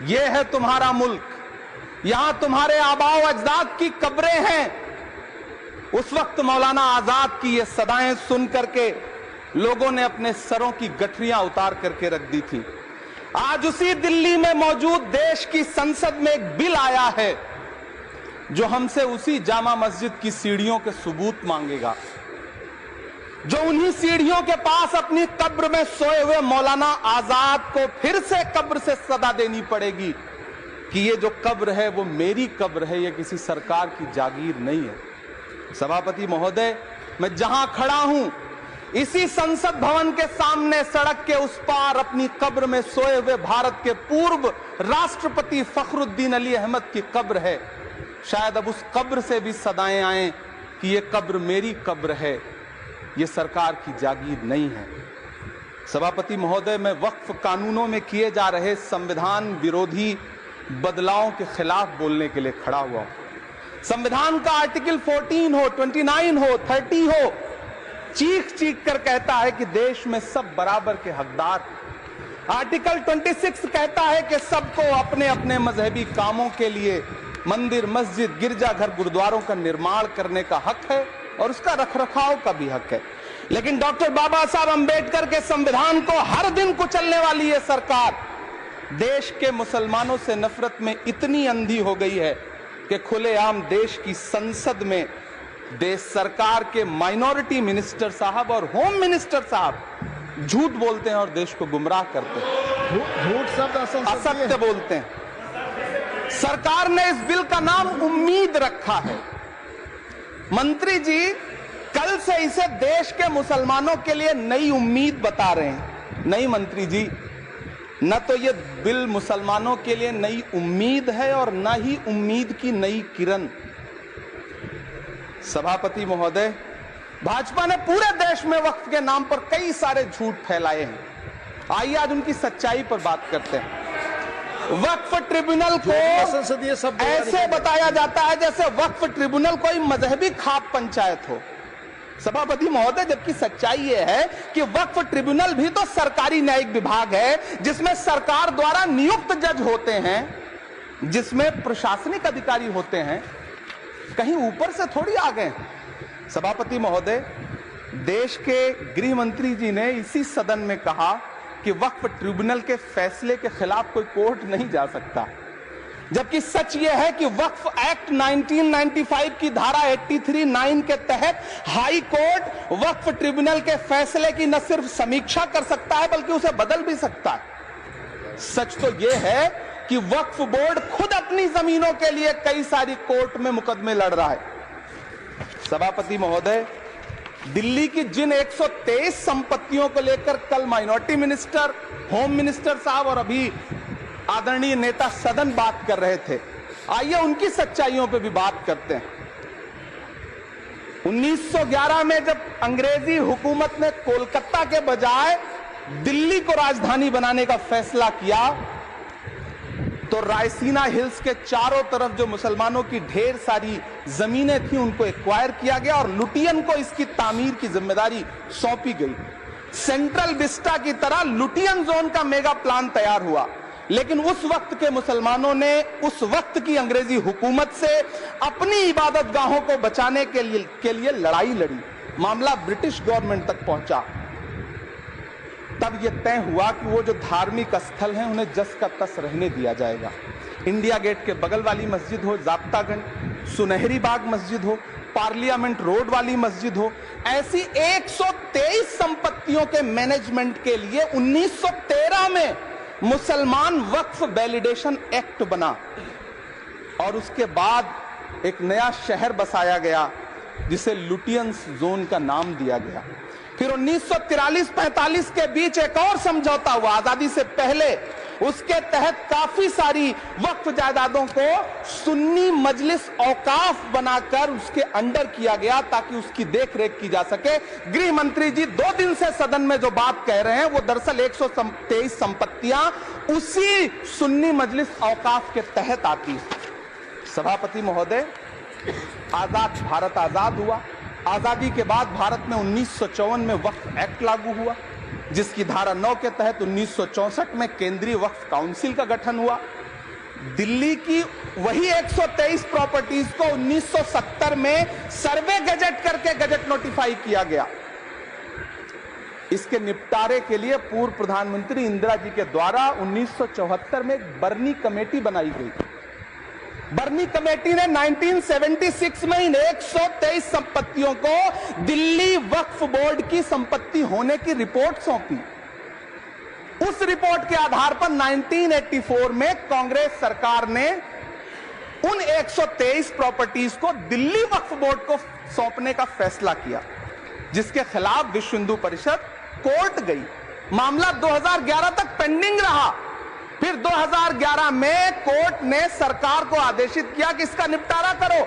ये है तुम्हारा मुल्क, यहां तुम्हारे आबाओ अजदाद की कब्रें हैं। उस वक्त मौलाना आजाद की ये सदाएं सुन करके लोगों ने अपने सरों की गठरियां उतार करके रख दी थी। आज उसी दिल्ली में मौजूद देश की संसद में एक बिल आया है जो हमसे उसी जामा मस्जिद की सीढ़ियों के सबूत मांगेगा, जो उन्हीं सीढ़ियों के पास अपनी कब्र में सोए हुए मौलाना आजाद को फिर से कब्र से सदा देनी पड़ेगी कि ये जो कब्र है वो मेरी कब्र है, ये किसी सरकार की जागीर नहीं है। सभापति महोदय, मैं जहां खड़ा हूं इसी संसद भवन के सामने सड़क के उस पार अपनी कब्र में सोए हुए भारत के पूर्व राष्ट्रपति फखरुद्दीन अली अहमद की कब्र है। शायद अब उस कब्र से भी सदाएं आए कि ये कब्र मेरी कब्र है, ये सरकार की जागीर नहीं है। सभापति महोदय, मैं वक्फ कानूनों में किए जा रहे संविधान विरोधी बदलावों के खिलाफ बोलने के लिए खड़ा हुआ हूं। संविधान का आर्टिकल 14 हो, 29 हो, 30 हो, चीख चीख कर कहता है कि देश में सब बराबर के हकदार। आर्टिकल 26 कहता है कि सबको अपने अपने मजहबी कामों के लिए मंदिर, मस्जिद, गिरजाघर, गुरुद्वारों का निर्माण करने का हक है और उसका रखरखाव का भी हक है। लेकिन डॉक्टर बाबा साहब अंबेडकर के संविधान को हर दिन कुचलने वाली ये सरकार देश के मुसलमानों से नफरत में इतनी अंधी हो गई है कि खुलेआम देश की संसद में देश सरकार के माइनॉरिटी मिनिस्टर साहब और होम मिनिस्टर साहब झूठ बोलते हैं और देश को गुमराह करते हैं, झूठ शब्द असत्य बोलते हैं। सरकार ने इस बिल का नाम उम्मीद रखा है। मंत्री जी कल से इसे देश के मुसलमानों के लिए नई उम्मीद बता रहे हैं। नहीं मंत्री जी, न तो ये बिल मुसलमानों के लिए नई उम्मीद है और न ही उम्मीद की नई किरण। सभापति महोदय, भाजपा ने पूरे देश में वक्फ के नाम पर कई सारे झूठ फैलाए हैं। आइए आज उनकी सच्चाई पर बात करते हैं। वक्फ ट्रिब्यूनल को ऐसे बताया जाता है जैसे वक्फ ट्रिब्यूनल कोई मजहबी खाप पंचायत हो। सभापति महोदय, जबकि सच्चाई यह है कि वक्फ ट्रिब्यूनल भी तो सरकारी न्यायिक विभाग है जिसमें सरकार द्वारा नियुक्त जज होते हैं, जिसमें प्रशासनिक अधिकारी होते हैं, कहीं ऊपर से थोड़ी आ गए। सभापति महोदय, देश के गृह मंत्री जी ने इसी सदन में कहा कि वक्फ ट्रिब्यूनल के फैसले के खिलाफ कोई कोर्ट नहीं जा सकता, जबकि सच यह है कि वक्फ एक्ट 1995 की धारा 83(9) के तहत हाई कोर्ट वक्फ ट्रिब्यूनल के फैसले की न सिर्फ समीक्षा कर सकता है बल्कि उसे बदल भी सकता है। सच तो यह है कि वक्फ बोर्ड खुद अपनी जमीनों के लिए कई सारी कोर्ट में मुकदमे लड़ रहा है। सभापति महोदय, दिल्ली की जिन 123 संपत्तियों को लेकर कल माइनॉरिटी मिनिस्टर, होम मिनिस्टर साहब और अभी आदरणीय नेता सदन बात कर रहे थे, आइए उनकी सच्चाइयों पे भी बात करते हैं। 1911 में जब अंग्रेजी हुकूमत ने कोलकाता के बजाय दिल्ली को राजधानी बनाने का फैसला किया तो रायसीना हिल्स के चारों तरफ जो मुसलमानों की ढेर सारी जमीनें थी उनको एक्वायर किया गया और लुटियन को इसकी तामीर की जिम्मेदारी सौंपी गई। सेंट्रल विस्टा की तरह लुटियन जोन का मेगा प्लान तैयार हुआ, लेकिन उस वक्त के मुसलमानों ने उस वक्त की अंग्रेजी हुकूमत से अपनी इबादत गाहों को बचाने के लिए लड़ाई लड़ी। मामला ब्रिटिश गवर्नमेंट तक पहुंचा। तब यह तय हुआ कि वो जो धार्मिक स्थल हैं उन्हें जस का तस रहने दिया जाएगा। इंडिया गेट के बगल वाली मस्जिद हो, जाब्तागंज, सुनहरी बाग मस्जिद हो, पार्लियामेंट रोड वाली मस्जिद हो, ऐसी 123 संपत्तियों के मैनेजमेंट के लिए 1913 में मुसलमान वक्फ वैलिडेशन एक्ट बना और उसके बाद एक नया शहर बसाया गया जिसे लुटियंस जोन का नाम दिया गया। फिर 1943-45 के बीच एक और समझौता हुआ आजादी से पहले, उसके तहत काफी सारी वक्फ जायदादों को सुन्नी मजलिस औकाफ बनाकर उसके अंडर किया गया ताकि उसकी देखरेख की जा सके। गृह मंत्री जी 2 दिन से सदन में जो बात कह रहे हैं वो दरअसल 123 संपत्तियां उसी सुन्नी मजलिस औकाफ के तहत आती है। सभापति महोदय, भारत आजाद हुआ। आजादी के बाद भारत में 1954 में वक्फ एक्ट लागू हुआ, जिसकी धारा 9 के तहत 1964 में केंद्रीय वक्फ काउंसिल का गठन हुआ। दिल्ली की वही 123 प्रॉपर्टीज को 1970 में सर्वे गजट करके गजट नोटिफाई किया गया। इसके निपटारे के लिए पूर्व प्रधानमंत्री इंदिरा जी के द्वारा 1974 में एक बर्नी कमेटी बनाई गई। बर्नी कमेटी ने 1976 में इन 123 संपत्तियों को दिल्ली वक्फ बोर्ड की संपत्ति होने की रिपोर्ट सौंपी। उस रिपोर्ट के आधार पर 1984 में कांग्रेस सरकार ने उन 123 प्रॉपर्टीज को दिल्ली वक्फ बोर्ड को सौंपने का फैसला किया, जिसके खिलाफ विश्व हिंदू परिषद कोर्ट गई। मामला 2011 तक पेंडिंग रहा। फिर 2011 में कोर्ट ने सरकार को आदेशित किया कि इसका निपटारा करो।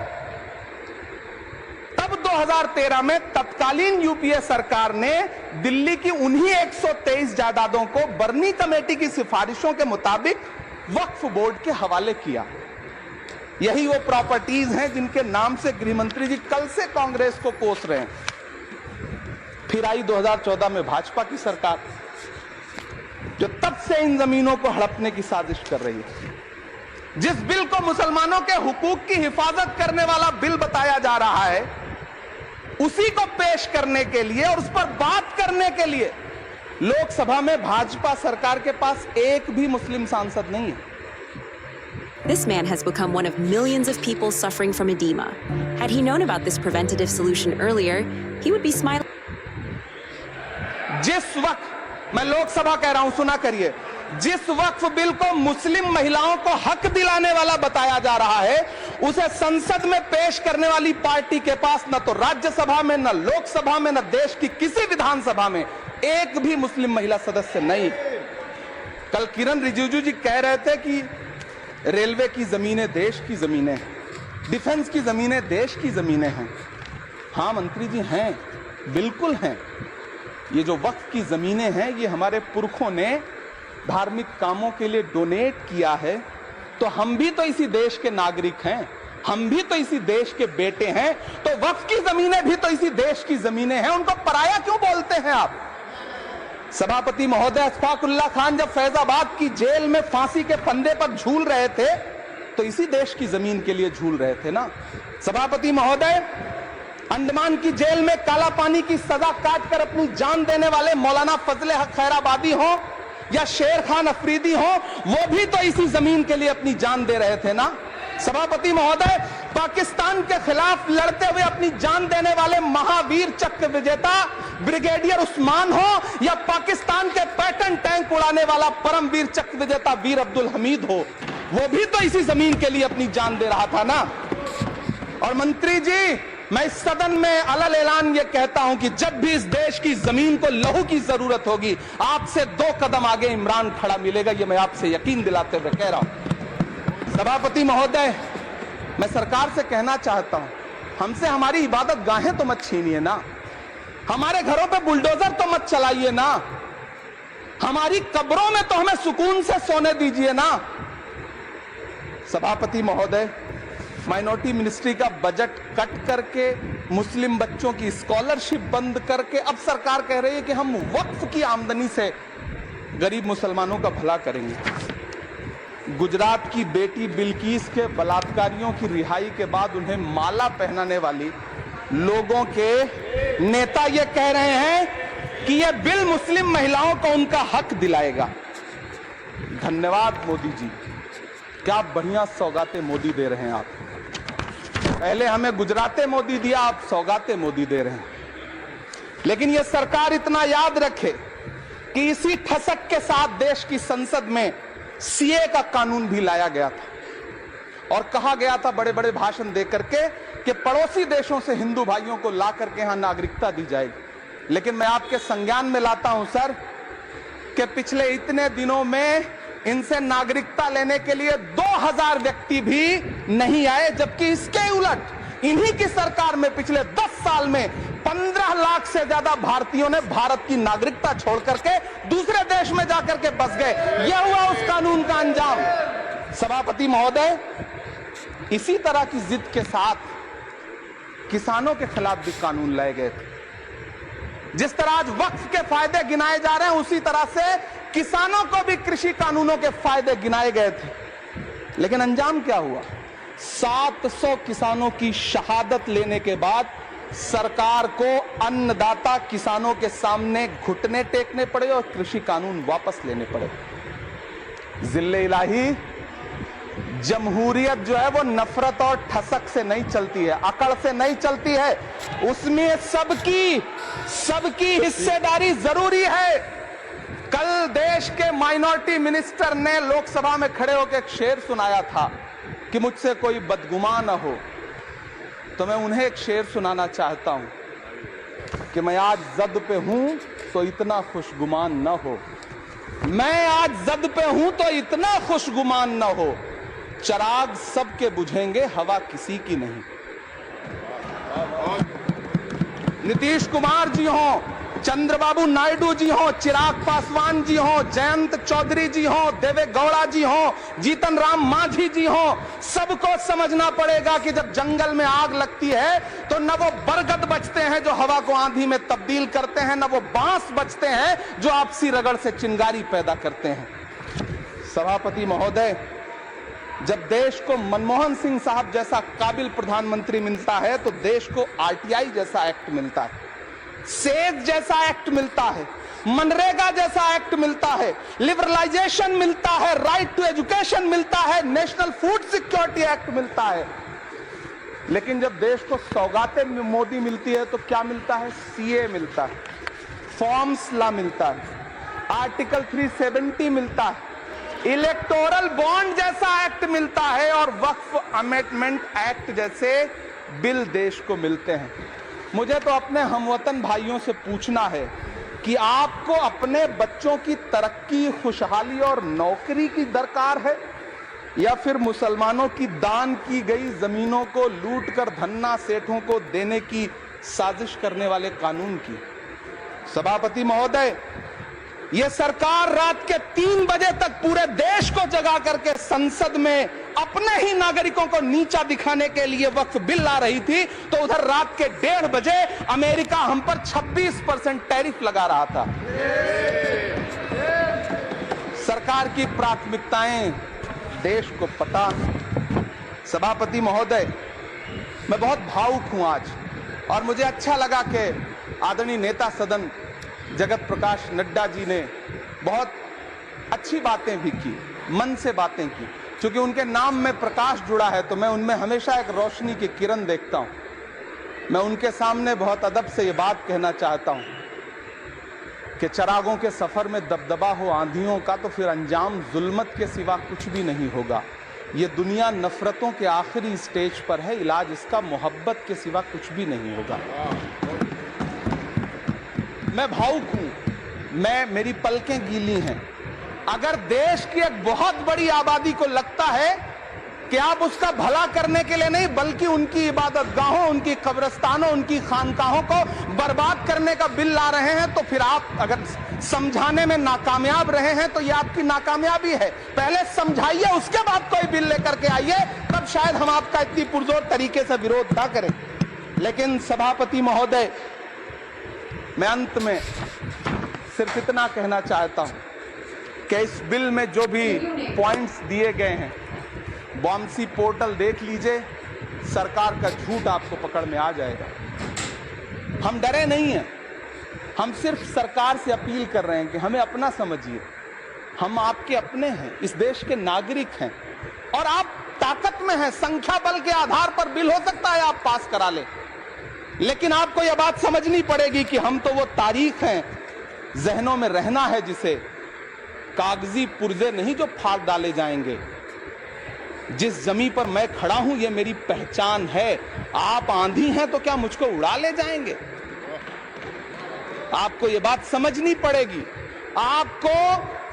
तब 2013 में तत्कालीन यूपीए सरकार ने दिल्ली की उन्हीं 123 जायदादों को बर्नी कमेटी की सिफारिशों के मुताबिक वक्फ बोर्ड के हवाले किया। यही वो प्रॉपर्टीज हैं जिनके नाम से गृह मंत्री जी कल से कांग्रेस को कोस रहे हैं। फिर आई 2014 में भाजपा की सरकार, जो तब से इन जमीनों को हड़पने की साजिश कर रही है। जिस बिल को मुसलमानों के हुकूक की हिफाजत करने वाला बिल बताया जा रहा है, उसी को पेश करने के लिए और उस पर बात करने के लिए लोकसभा में भाजपा सरकार के पास एक भी मुस्लिम सांसद नहीं है। This man has become one of millions of people suffering from edema. Had he known about this preventative solution earlier, he would be smiling. जिस वक्त मैं लोकसभा कह रहा हूं, सुना करिए, जिस वक्फ बिल को मुस्लिम महिलाओं को हक दिलाने वाला बताया जा रहा है, उसे संसद में पेश करने वाली पार्टी के पास न तो राज्यसभा में, न लोकसभा में, न देश की किसी विधानसभा में एक भी मुस्लिम महिला सदस्य नहीं। कल किरण रिजिजू जी कह रहे थे कि रेलवे की जमीनें देश की जमीनें हैं, डिफेंस की जमीनें देश की जमीनें हैं। हां मंत्री जी हैं, बिल्कुल हैं। ये जो वक्फ की जमीनें हैं, ये हमारे पुरखों ने धार्मिक कामों के लिए डोनेट किया है। तो हम भी तो इसी देश के नागरिक हैं, हम भी तो इसी देश के बेटे हैं। तो वक्फ की जमीनें भी तो इसी देश की जमीनें हैं। उनको पराया क्यों बोलते हैं आप? सभापति महोदय अशफाकुल्लाह खान जब फैजाबाद की जेल में फांसी के फंदे पर झूल रहे थे, तो इसी देश की जमीन के लिए झूल रहे थे ना। सभापति महोदय, अंडमान की जेल में काला पानी की सजा काटकर अपनी जान देने वाले मौलाना फजले हक खैराबादी हो या शेर खान अफरीदी हो, वो भी तो इसी जमीन के लिए अपनी जान दे रहे थे ना। सभापति महोदय, पाकिस्तान के खिलाफ लड़ते हुए अपनी जान देने वाले महावीर चक्र विजेता ब्रिगेडियर उस्मान हो या पाकिस्तान के पैटर्न टैंक उड़ाने वाला परमवीर चक्र विजेता वीर अब्दुल हमीद हो, वो भी तो इसी जमीन के लिए अपनी जान दे रहा था ना। और मंत्री जी, मैं इस सदन में अलग ऐलान ये कहता हूं कि जब भी इस देश की जमीन को लहू की जरूरत होगी, आपसे 2 कदम आगे इमरान खड़ा मिलेगा। ये मैं आपसे यकीन दिलाते हुए कह रहा हूं। सभापति महोदय, मैं सरकार से कहना चाहता हूं, हमसे हमारी इबादत गाहें तो मत छीनिए ना, हमारे घरों पे बुलडोजर तो मत चलाइए ना, हमारी कब्रों में तो हमें सुकून से सोने दीजिए ना। सभापति महोदय, माइनॉरिटी मिनिस्ट्री का बजट कट करके, मुस्लिम बच्चों की स्कॉलरशिप बंद करके अब सरकार कह रही है कि हम वक्फ की आमदनी से गरीब मुसलमानों का भला करेंगे। गुजरात की बेटी बिल्किस के बलात्कारियों की रिहाई के बाद उन्हें माला पहनाने वाली लोगों के नेता ये कह रहे हैं कि यह बिल मुस्लिम महिलाओं को उनका हक दिलाएगा। धन्यवाद मोदी जी, क्या बढ़िया सौगातें मोदी दे रहे हैं आप। पहले हमें गुजराते मोदी दिया, आप सौगाते मोदी दे रहे हैं। लेकिन यह सरकार इतना याद रखे कि इसी ठसक के साथ देश की संसद में सीए का कानून भी लाया गया था और कहा गया था बड़े बड़े भाषण देकर के कि पड़ोसी देशों से हिंदू भाइयों को ला करके यहां नागरिकता दी जाएगी। लेकिन मैं आपके संज्ञान में लाता हूं सर कि पिछले इतने दिनों में इनसे नागरिकता लेने के लिए 2000 व्यक्ति भी नहीं आए, जबकि इसके उलट इन्हीं की सरकार में पिछले 10 साल में 15 लाख से ज्यादा भारतीयों ने भारत की नागरिकता छोड़ करके दूसरे देश में जाकर के बस गए। यह हुआ उस कानून का अंजाम। सभापति महोदय, इसी तरह की जिद के साथ किसानों के खिलाफ भी कानून लाए गए थे। जिस तरह आज वक्फ के फायदे गिनाए जा रहे हैं, उसी तरह से किसानों को भी कृषि कानूनों के फायदे गिनाए गए थे। लेकिन अंजाम क्या हुआ? 700 किसानों की शहादत लेने के बाद सरकार को अन्नदाता किसानों के सामने घुटने टेकने पड़े और कृषि कानून वापस लेने पड़े। जिल्ले इलाही, जमहूरियत जो है वो नफरत और ठसक से नहीं चलती है, अकड़ से नहीं चलती है, उसमें सबकी हिस्सेदारी जरूरी है। कल देश के माइनॉरिटी मिनिस्टर ने लोकसभा में खड़े होकर एक शेर सुनाया था कि मुझसे कोई बदगुमान न हो, तो मैं उन्हें एक शेर सुनाना चाहता हूं कि मैं आज जद पे हूं तो इतना खुशगुमान न हो, मैं आज जद पे हूं तो इतना खुशगुमान न हो, चिराग सबके बुझेंगे हवा किसी की नहीं। नीतीश कुमार जी हो, चंद्रबाबू नायडू जी हो, चिराग पासवान जी हो, जयंत चौधरी जी हो, देवे गौड़ा जी हो, जीतन राम मांझी जी हो, सबको समझना पड़ेगा कि जब जंगल में आग लगती है तो न वो बरगद बचते हैं जो हवा को आंधी में तब्दील करते हैं, न वो बांस बचते हैं जो आपसी रगड़ से चिंगारी पैदा करते हैं। सभापति महोदय, जब देश को मनमोहन सिंह साहब जैसा काबिल प्रधानमंत्री मिलता है तो देश को आरटीआई जैसा एक्ट मिलता है, सेज जैसा एक्ट मिलता है, मनरेगा जैसा एक्ट मिलता है, लिबरलाइजेशन मिलता है, राइट टू एजुकेशन मिलता है, नेशनल फूड सिक्योरिटी एक्ट मिलता है। लेकिन जब देश को सौगातें मोदी मिलती है तो क्या मिलता है? सीए मिलता है, फॉर्म्स लॉ मिलता है, आर्टिकल 370 मिलता है, इलेक्टोरल बॉन्ड जैसा एक्ट मिलता है और वक्फ अमेंडमेंट एक्ट जैसे बिल देश को मिलते हैं। मुझे तो अपने हमवतन भाइयों से पूछना है कि आपको अपने बच्चों की तरक्की, खुशहाली और नौकरी की दरकार है या फिर मुसलमानों की दान की गई जमीनों को लूटकर धन्ना सेठों को देने की साजिश करने वाले कानून की? सभापति महोदय, यह सरकार रात के 3 बजे तक पूरे देश को जगा करके संसद में अपने ही नागरिकों को नीचा दिखाने के लिए वक्फ बिल ला रही थी, तो उधर रात के 1:30 बजे अमेरिका हम पर 26% टैरिफ लगा रहा था। सरकार की प्राथमिकताएं देश को पता है। सभापति महोदय, मैं बहुत भावुक हूं आज, और मुझे अच्छा लगा कि आदरणीय नेता सदन जगत प्रकाश नड्डा जी ने बहुत अच्छी बातें भी की, मन से बातें की। क्योंकि उनके नाम में प्रकाश जुड़ा है तो मैं उनमें हमेशा एक रोशनी की किरण देखता हूं। मैं उनके सामने बहुत अदब से ये बात कहना चाहता हूं कि चिरागों के सफर में दबदबा हो आंधियों का तो फिर अंजाम जुल्मत के सिवा कुछ भी नहीं होगा। ये दुनिया नफरतों के आखिरी स्टेज पर है, इलाज इसका मोहब्बत के सिवा कुछ भी नहीं होगा। मैं भावुक हूं, मेरी पलकें गीली हैं। अगर देश की एक बहुत बड़ी आबादी को लगता है कि आप उसका भला करने के लिए नहीं बल्कि उनकी इबादतगाहों, उनकी कब्रिस्तानों, उनकी खानकाहों को बर्बाद करने का बिल ला रहे हैं, तो फिर आप अगर समझाने में नाकामयाब रहे हैं तो यह आपकी नाकामयाबी है। पहले समझाइए, उसके बाद कोई बिल लेकर के आइए, तब शायद हम आपका इतनी पुरजोर तरीके से विरोध ना करें। लेकिन सभापति महोदय, मैं अंत में सिर्फ इतना कहना चाहता हूं कि इस बिल में जो भी पॉइंट्स दिए गए हैं, बॉम्सी पोर्टल देख लीजिए, सरकार का झूठ आपको पकड़ में आ जाएगा। हम डरे नहीं हैं, हम सिर्फ सरकार से अपील कर रहे हैं कि हमें अपना समझिए। हम आपके अपने हैं, इस देश के नागरिक हैं और आप ताकत में हैं। संख्या बल के आधार पर बिल हो सकता है आप पास करा लें, लेकिन आपको यह बात समझनी पड़ेगी कि हम तो वो तारीख हैं, जहनों में रहना है जिसे, कागजी पुर्जे नहीं जो फाड़ डाले जाएंगे। जिस जमीन पर मैं खड़ा हूं ये मेरी पहचान है। आप आंधी हैं तो क्या मुझको उड़ा ले जाएंगे? आपको ये बात समझनी पड़ेगी। आपको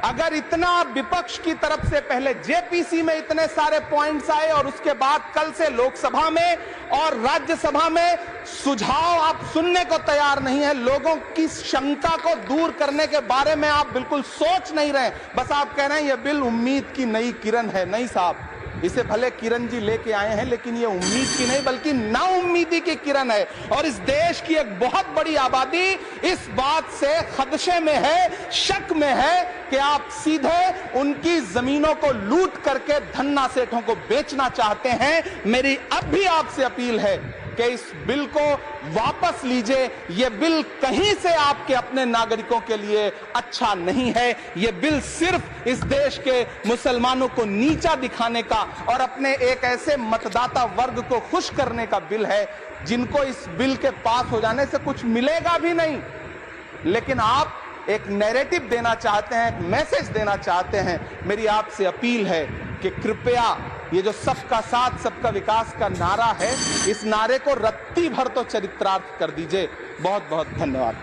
अगर इतना विपक्ष की तरफ से पहले जेपीसी में इतने सारे पॉइंट्स आए और उसके बाद कल से लोकसभा में और राज्यसभा में सुझाव आप सुनने को तैयार नहीं है, लोगों की शंका को दूर करने के बारे में आप बिल्कुल सोच नहीं रहे, बस आप कह रहे हैं यह बिल उम्मीद की नई किरण है। नहीं साहब, इसे भले किरण जी लेके आए हैं, लेकिन ये उम्मीद की नहीं बल्कि नाउम्मीदी की किरण है। और इस देश की एक बहुत बड़ी आबादी इस बात से खदशे में है, शक में है कि आप सीधे उनकी जमीनों को लूट करके धन्ना सेठों को बेचना चाहते हैं। मेरी अब भी आपसे अपील है कि इस बिल को वापस लीजिए। यह बिल कहीं से आपके अपने नागरिकों के लिए अच्छा नहीं है। यह बिल सिर्फ इस देश के मुसलमानों को नीचा दिखाने का और अपने एक ऐसे मतदाता वर्ग को खुश करने का बिल है जिनको इस बिल के पास हो जाने से कुछ मिलेगा भी नहीं। लेकिन आप एक नैरेटिव देना चाहते हैं, एक मैसेज देना चाहते हैं। मेरी आपसे अपील है कि कृपया ये जो सबका साथ सबका विकास का नारा है, इस नारे को रत्ती भर तो चरित्रार्थ कर दीजिए। बहुत बहुत धन्यवाद।